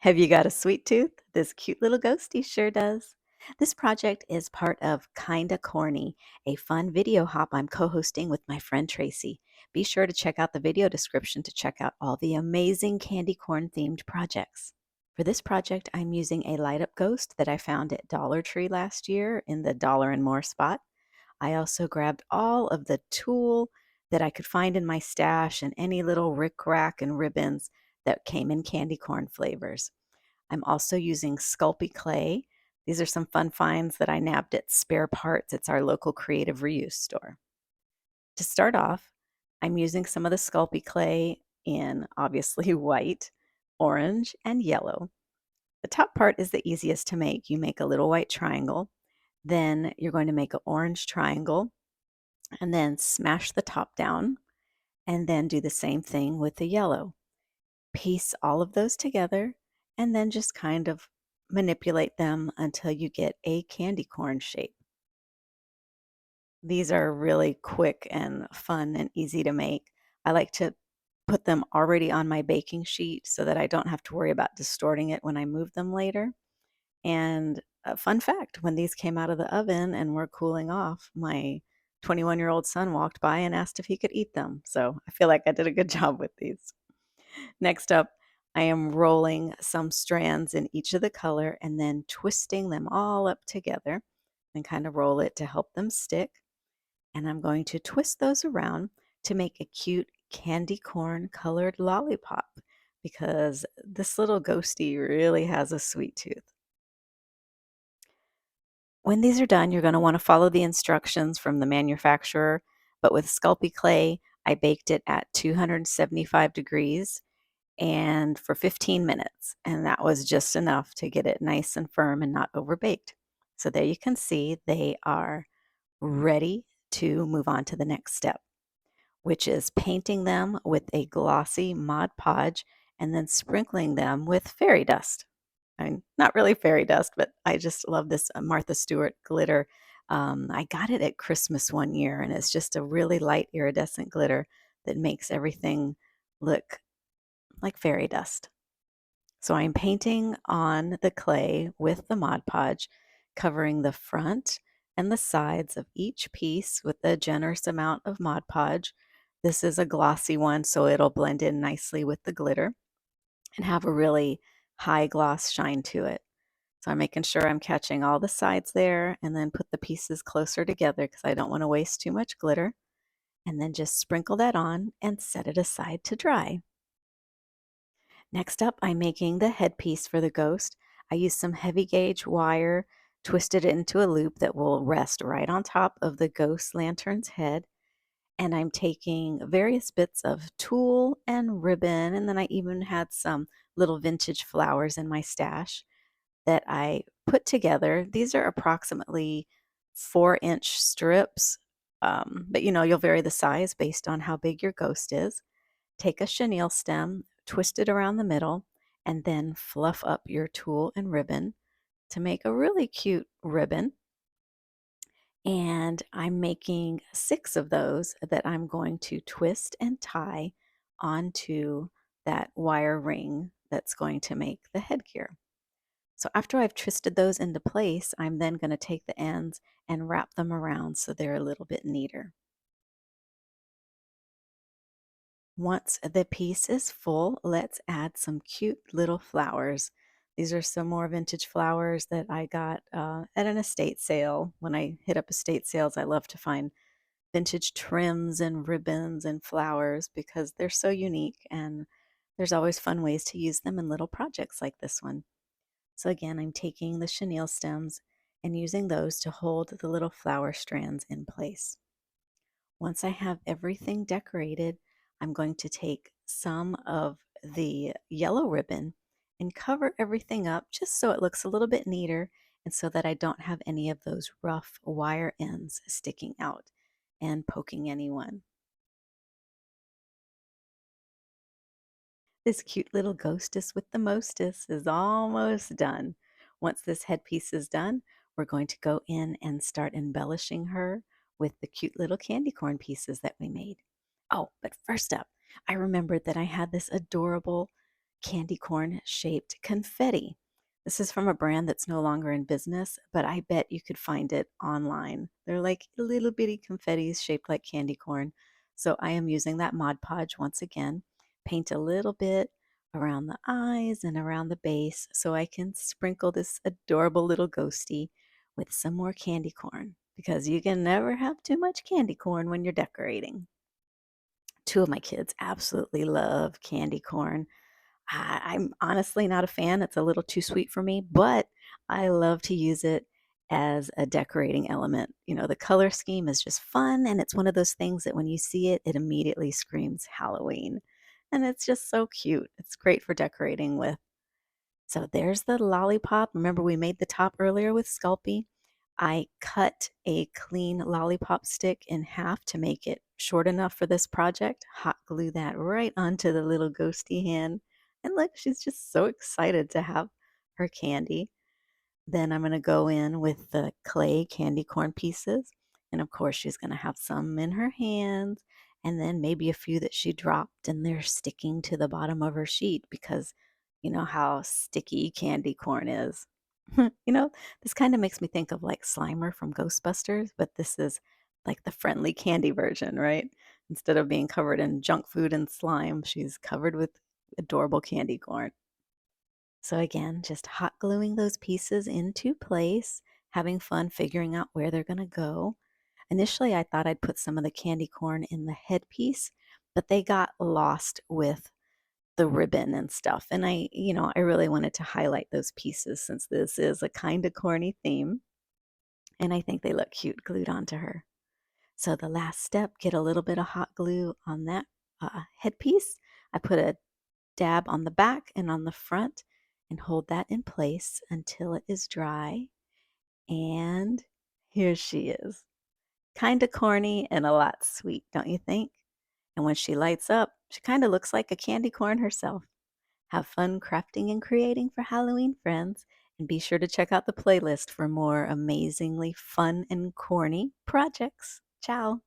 Have you got a sweet tooth? This cute little ghosty sure does. This project is part of Kinda Corny, a fun video hop I'm co hosting with my friend Tracy. Be sure to check out the video description to check out all the amazing candy corn themed projects. For this project, I'm using a light up ghost that I found at Dollar Tree last year in the Dollar and More spot. I also grabbed all of the tulle that I could find in my stash and any little rickrack and ribbons that came in candy corn flavors. I'm also using Sculpey Clay. These are some fun finds that I nabbed at Spare Parts. It's our local creative reuse store. To start off, I'm using some of the Sculpey Clay in obviously white, orange, and yellow. The top part is the easiest to make. You make a little white triangle, then you're going to make an orange triangle, and then smash the top down, and then do the same thing with the yellow. Piece all of those together, and then just kind of manipulate them until you get a candy corn shape. These are really quick and fun and easy to make. I like to put them already on my baking sheet so that I don't have to worry about distorting it when I move them later. And a fun fact, when these came out of the oven and were cooling off, my 21-year-old son walked by and asked if he could eat them. So I feel like I did a good job with these. Next up, I am rolling some strands in each of the color and then twisting them all up together and kind of roll it to help them stick. And I'm going to twist those around to make a cute candy corn colored lollipop because this little ghosty really has a sweet tooth. When these are done, you're going to want to follow the instructions from the manufacturer, but with Sculpey Clay, I baked it at 275 degrees and for 15 minutes, and that was just enough to get it nice and firm and not overbaked. So there you can see they are ready to move on to the next step, which is painting them with a glossy Mod Podge and then sprinkling them with fairy dust. I mean, not really fairy dust, but I just love this Martha Stewart glitter. I got it at Christmas one year, and it's just a really light iridescent glitter that makes everything look like fairy dust. So I'm painting on the clay with the Mod Podge, covering the front and the sides of each piece with a generous amount of Mod Podge. This is a glossy one, so it'll blend in nicely with the glitter and have a really high gloss shine to it. So I'm making sure I'm catching all the sides there and then put the pieces closer together because I don't want to waste too much glitter. And then just sprinkle that on and set it aside to dry. Next up, I'm making the headpiece for the ghost. I used some heavy gauge wire, twisted it into a loop that will rest right on top of the ghost lantern's head. And I'm taking various bits of tulle and ribbon, and then I even had some little vintage flowers in my stash that I put together. These are approximately 4-inch strips, but you'll vary the size based on how big your ghost is. Take a chenille stem, twist it around the middle, and then fluff up your tulle and ribbon to make a really cute ribbon. And I'm making 6 of those that I'm going to twist and tie onto that wire ring that's going to make the headgear. So after I've twisted those into place, I'm then going to take the ends and wrap them around so they're a little bit neater. Once the piece is full, let's add some cute little flowers. These are some more vintage flowers that I got at an estate sale. When I hit up estate sales, I love to find vintage trims and ribbons and flowers because they're so unique and there's always fun ways to use them in little projects like this one. So again, I'm taking the chenille stems and using those to hold the little flower strands in place. Once I have everything decorated, I'm going to take some of the yellow ribbon and cover everything up just so it looks a little bit neater and so that I don't have any of those rough wire ends sticking out and poking anyone. This cute little ghostess with the mostess is almost done. Once this headpiece is done, we're going to go in and start embellishing her with the cute little candy corn pieces that we made. Oh, but first up, I remembered that I had this adorable candy corn shaped confetti. This is from a brand that's no longer in business, but I bet you could find it online. They're like little bitty confettis shaped like candy corn. So I am using that Mod Podge once again. Paint a little bit around the eyes and around the base so I can sprinkle this adorable little ghosty with some more candy corn because you can never have too much candy corn when you're decorating. Two of my kids absolutely love candy corn. I'm honestly not a fan. It's a little too sweet for me, but I love to use it as a decorating element. You know, the color scheme is just fun, and it's one of those things that when you see it, it immediately screams Halloween. And it's just so cute. It's great for decorating with. So there's the lollipop. Remember, we made the top earlier with Sculpey. I cut a clean lollipop stick in half to make it short enough for this project. Hot glue that right onto the little ghosty hand. And look, she's just so excited to have her candy. Then I'm going to go in with the clay candy corn pieces. And of course, she's going to have some in her hands and then maybe a few that she dropped and they're sticking to the bottom of her sheet because you know how sticky candy corn is. This kind of makes me think of like Slimer from Ghostbusters, but this is like the friendly candy version, right? Instead of being covered in junk food and slime, she's covered with adorable candy corn. So again, just hot gluing those pieces into place, having fun figuring out where they're going to go. Initially, I thought I'd put some of the candy corn in the headpiece, but they got lost with the ribbon and stuff. And I really wanted to highlight those pieces since this is a kind of corny theme. And I think they look cute glued onto her. So the last step, get a little bit of hot glue on that headpiece. I put a dab on the back and on the front and hold that in place until it is dry. And here she is. Kind of corny and a lot sweet, don't you think? And when she lights up, she kind of looks like a candy corn herself. Have fun crafting and creating for Halloween, friends, and be sure to check out the playlist for more amazingly fun and corny projects. Ciao.